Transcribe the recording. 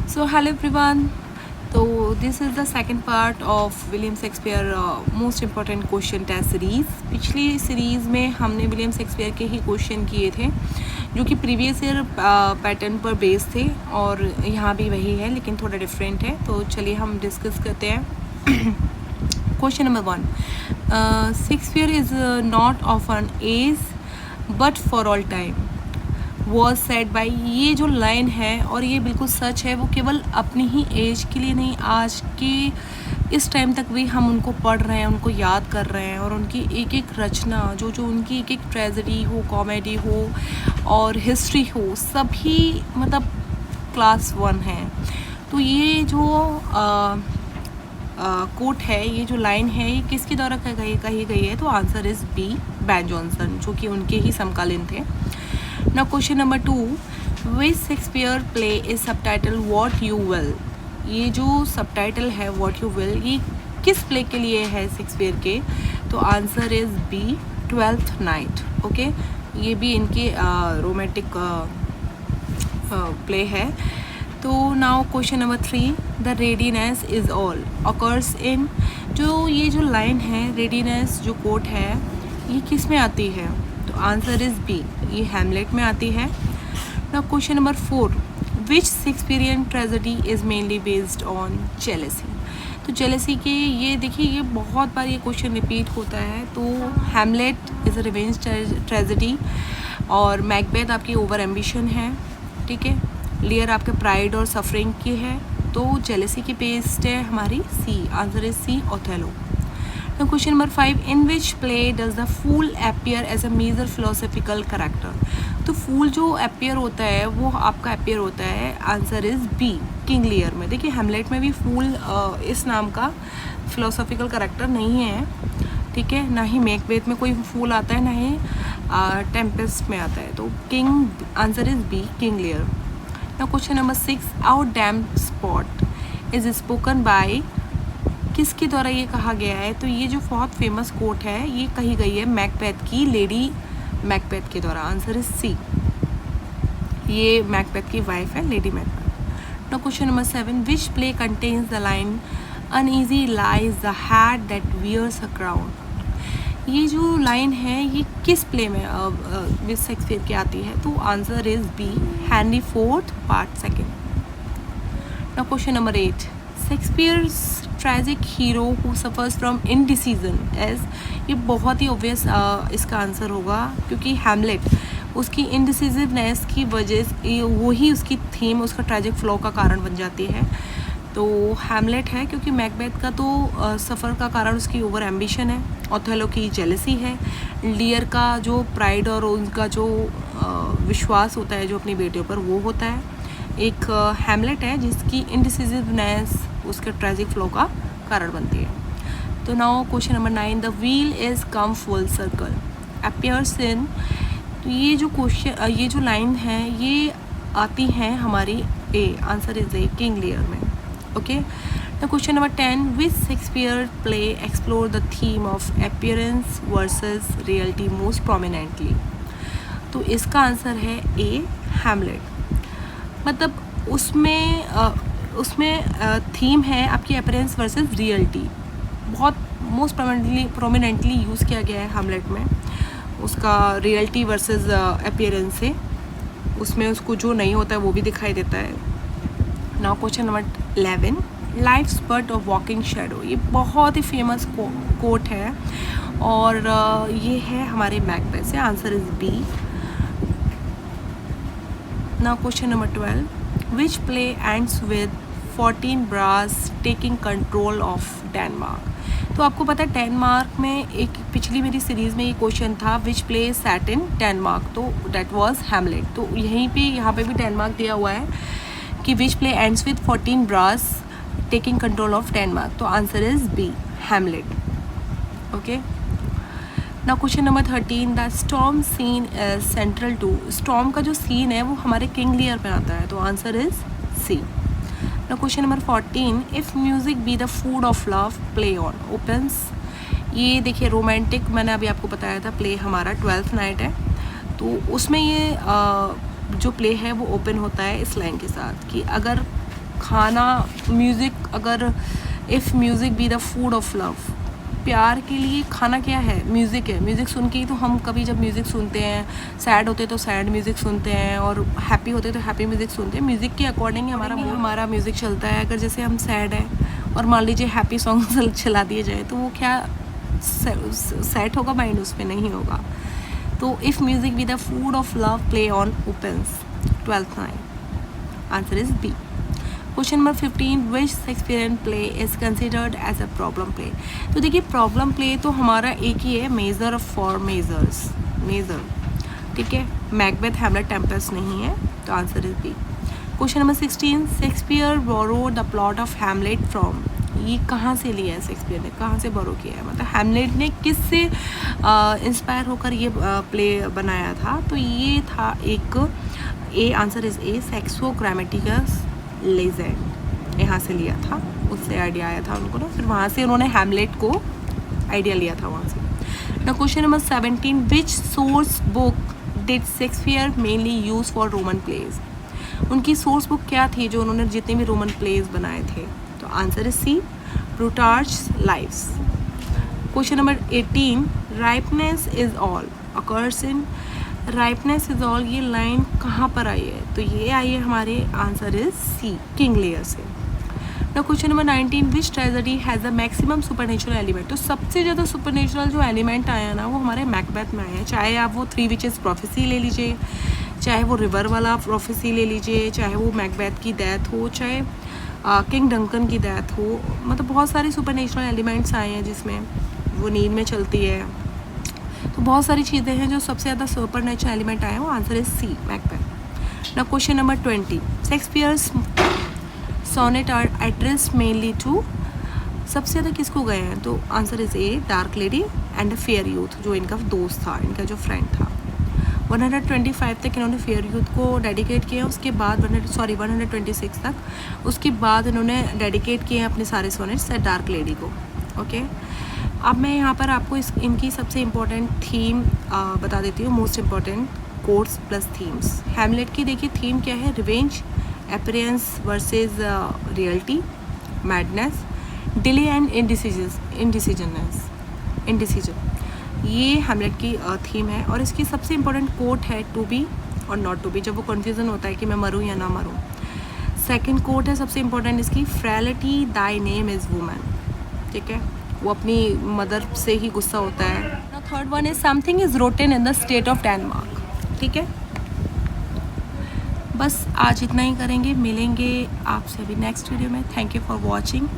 So hello everyone. So this is the second part of William Shakespeare most important question test series. पिछली series में हमने William Shakespeare के ही question किए थे जो कि प्रीवियस ईयर पैटर्न पर बेस थे, और यहाँ भी वही है लेकिन थोड़ा डिफरेंट है। तो चलिए हम डिस्कस करते हैं। Question number 1, Shakespeare is not of an age but for all time was said by. ये जो लाइन है और ये बिल्कुल सच है, वो केवल अपनी ही एज के लिए नहीं, आज के इस टाइम तक भी हम उनको पढ़ रहे हैं, उनको याद कर रहे हैं, और उनकी एक एक रचना जो उनकी एक एक ट्रेजेडी हो, कॉमेडी हो और हिस्ट्री हो, सभी मतलब क्लास 1 है। तो ये जो कोट है, ये जो लाइन है, ये किसके द्वारा कही गई है? तो answer is B, Ben Jonson, जो कि उनके ही समकालीन थे। Now question number 2, which Shakespeare play is subtitle What You Will? ये जो सबटाइटल है What You Will, ये किस प्ले के लिए है शेक्सपियर के? तो answer is B, 12th night. Okay, ये भी इनके रोमांटिक प्ले है। तो now question number 3, the readiness is all occurs in. जो ये जो लाइन है, रेडीनेस जो कोट है, ये किस में आती है? तो आंसर इज़ बी, ये हैमलेट में आती है। Now question number 4, which Shakespearean tragedy is mainly based on jealousy. तो जेलेसी के, ये देखिए, ये बहुत बार ये क्वेश्चन रिपीट होता है। तो Hamlet is a revenge tragedy, और मैकबेथ आपकी ओवर एम्बिशन है, ठीक है। लियर आपके प्राइड और सफरिंग की है। तो जेलेसी की पेस्ट है हमारी C, answer is C, Othello. Question number 5, in which play does the fool appear as a major philosophical character. तो फूल जो अपीयर होता है वो आपका अपीयर होता है, answer is B, King Lear में। देखिए हेमलेट में भी फूल इस नाम का फिलोसफिकल करेक्टर नहीं है, ठीक है। ना ही मैकबेथ में कोई फूल आता है, ना ही टेम्पेस्ट में आता है। तो king, answer is B, King Lear. Now question number 6, out damn spot is spoken by, किसके द्वारा ये कहा गया है? तो ये जो बहुत फेमस कोट है, ये कही गई है मैकबेथ की, लेडी मैकबेथ के द्वारा, आंसर इज सी, ये मैकबेथ की वाइफ है, Lady Macbeth. Now question number 7, which play contains the line uneasy lies the head that wears a crown. ये जो लाइन है, ये किस प्ले में विच शेक्सपियर की आती है? तो answer is B, Henry fourth part 2। Now question number 8, Shakespeare's tragic hero who suffers from indecision एज। ये बहुत ही ऑब्वियस इसका आंसर होगा, क्योंकि हैमलेट उसकी इनडिसीजिवनेस की वजह से, वही उसकी थीम, उसका ट्रैजिक फ्लो का कारण बन जाती है। तो हैमलेट है, क्योंकि मैकबेथ का तो सफ़र का कारण उसकी ओवर एम्बिशन है, ओथेलो की जेलसी है, लियर का जो प्राइड और उनका जो विश्वास होता है जो अपनी बेटियों पर, वो होता है। एक हैमलेट है जिसकी इनडिसीजिवनेस उसके ट्रैजिक फ्लो का कारण बनती है। तो now question number 9, the wheel is come full circle appears इन। तो ये जो क्वेश्चन, ये जो लाइन है, ये आती है हमारी A, answer is A, King Lear में। Okay, the question number 10, which Shakespeare play explore the theme of appearance versus reality most prominently. तो इसका आंसर है ए, हैमलेट। मतलब उसमें थीम है आपकी अपीयरेंस वर्सेस रियलिटी, बहुत मोस्ट प्रोमिनेंटली यूज़ किया गया है हैमलेट में, उसका रियलिटी वर्सेस अपीयरेंस से, उसमें उसको जो नहीं होता है वो भी दिखाई देता है। Now question number 11, life's but of walking shadow. ये बहुत ही फेमस कोट है, और ये है हमारे मैकबेथ से, answer is B. Now question number 12, which play ends with 14 brass taking control of Denmark। तो आपको पता है डेनमार्क में, एक पिछली मेरी सीरीज़ में ये क्वेश्चन था, which play set in Denmark, तो दैट वाज हैमलेट। तो यहीं पे, यहाँ पे भी डेनमार्क दिया हुआ है कि which play ends with 14 brass taking control of Denmark, तो answer is B, Hamlet. Okay, ना question number 13, the storm scene is central to. Storm का जो सीन है वो हमारे किंग लियर में आता है, तो आंसर इज सी। ना question number 14, if music be the food of love play on opens. ये देखिए रोमांटिक, मैंने अभी आपको बताया था, प्ले हमारा 12th नाइट है, तो उसमें ये जो प्ले है वो ओपन होता है इस लाइन के साथ कि अगर खाना म्यूज़िक, अगर if music be the food of love, प्यार के लिए खाना क्या है? म्यूज़िक है। म्यूज़िक सुन के ही तो हम कभी जब म्यूज़िक सुनते हैं, सैड होते तो सैड म्यूज़िक सुनते हैं, और हैप्पी होते तो हैप्पी म्यूज़िक सुनते हैं। म्यूज़िक के अकॉर्डिंग ही हमारा म्यूज़िक चलता है। अगर जैसे हम सैड हैं और मान लीजिए हैप्पी सॉन्ग चला दिए जाए तो वो क्या सेट होगा माइंड? उस पर नहीं होगा। तो if music be the food of love play on opens 12th line, answer is B. Question number 15, which Shakespearean play is considered as a problem play? तो देखिए प्रॉब्लम प्ले तो हमारा एक ही है, मेजर फॉर मेजर्स, मेजर, ठीक है। Macbeth, Hamlet, Tempest नहीं है, तो answer is B. Question number 16, Shakespeare borrow the plot of Hamlet from? ये कहाँ से लिया है शेक्सपियर ने, कहाँ से बोरो किया है? मतलब हैमलेट ने किस से इंस्पायर होकर ये प्ले बनाया था? तो ये था एक ए, आंसर इज ए, सेक्सो ग्रामेटिकस लेजेंड, यहाँ से लिया था, उससे आइडिया आया था उनको ना, फिर वहाँ से उन्होंने हैमलेट को आइडिया लिया था वहाँ से। ना question number 17, which source book did Shakespeare mainly use for Roman plays? उनकी सोर्स बुक क्या थी जो उन्होंने जितने भी रोमन प्लेज बनाए थे? तो answer is C, Plutarch Lives. Question number 18, ripeness is all occurs in? Ripeness is all ये लाइन कहाँ पर आई है? तो ये आई है हमारे, answer is C, King Lear से। ना question number 19, which tragedy has a maximum supernatural element? तो सबसे ज़्यादा सुपरनेचुरल जो एलिमेंट आया ना वो हमारे मैकबेथ में आया है। चाहे आप वो 3 विचेस प्रोफेसी ले लीजिए, चाहे वो रिवर वाला प्रोफेसी ले लीजिए, चाहे वो मैकबेथ की डेथ हो, चाहे किंग डंकन की डेथ हो, मतलब बहुत सारे सुपरनेचुरल एलिमेंट्स आए हैं जिसमें वो नींद में चलती है। तो बहुत सारी चीज़ें हैं जो सबसे ज़्यादा सुपर नेचुरल एलिमेंट आए हैं, वो आंसर इज सी, मैकबेथ। ना question number 20, Shakespeare's sonnet are address mainly to? सबसे ज़्यादा किसको गए हैं? तो answer is A, dark lady and a fair youth, जो इनका दोस्त था, इनका जो फ्रेंड था। 125 तक इन्होंने फेयर यूथ को डेडिकेट किया, उसके बाद 126 तक, उसके बाद इन्होंने डेडिकेट किए अपने सारे सोनेट्स डार्क लेडी को। ओके, अब मैं यहाँ पर आपको इनकी सबसे इम्पोर्टेंट थीम बता देती हूँ, most important quotes plus themes. Hamlet की देखिए थीम क्या है? Revenge, appearance versus reality, madness, delay and indecision. ये हैमलेट की थीम है, और इसकी सबसे इम्पोर्टेंट कोट है टू बी और नॉट टू बी, जब वो कन्फ्यूज़न होता है कि मैं मरूँ या ना मरूँ। सेकेंड कोट है सबसे इम्पोर्टेंट इसकी, फ्रैलिटी दाई नेम इज़ वुमन, ठीक है, वो अपनी मदर से ही गुस्सा होता है। Third one is something is rotten in the state of Denmark, ठीक है। बस आज इतना ही करेंगे, मिलेंगे आपसे अभी नेक्स्ट वीडियो में। Thank you for watching.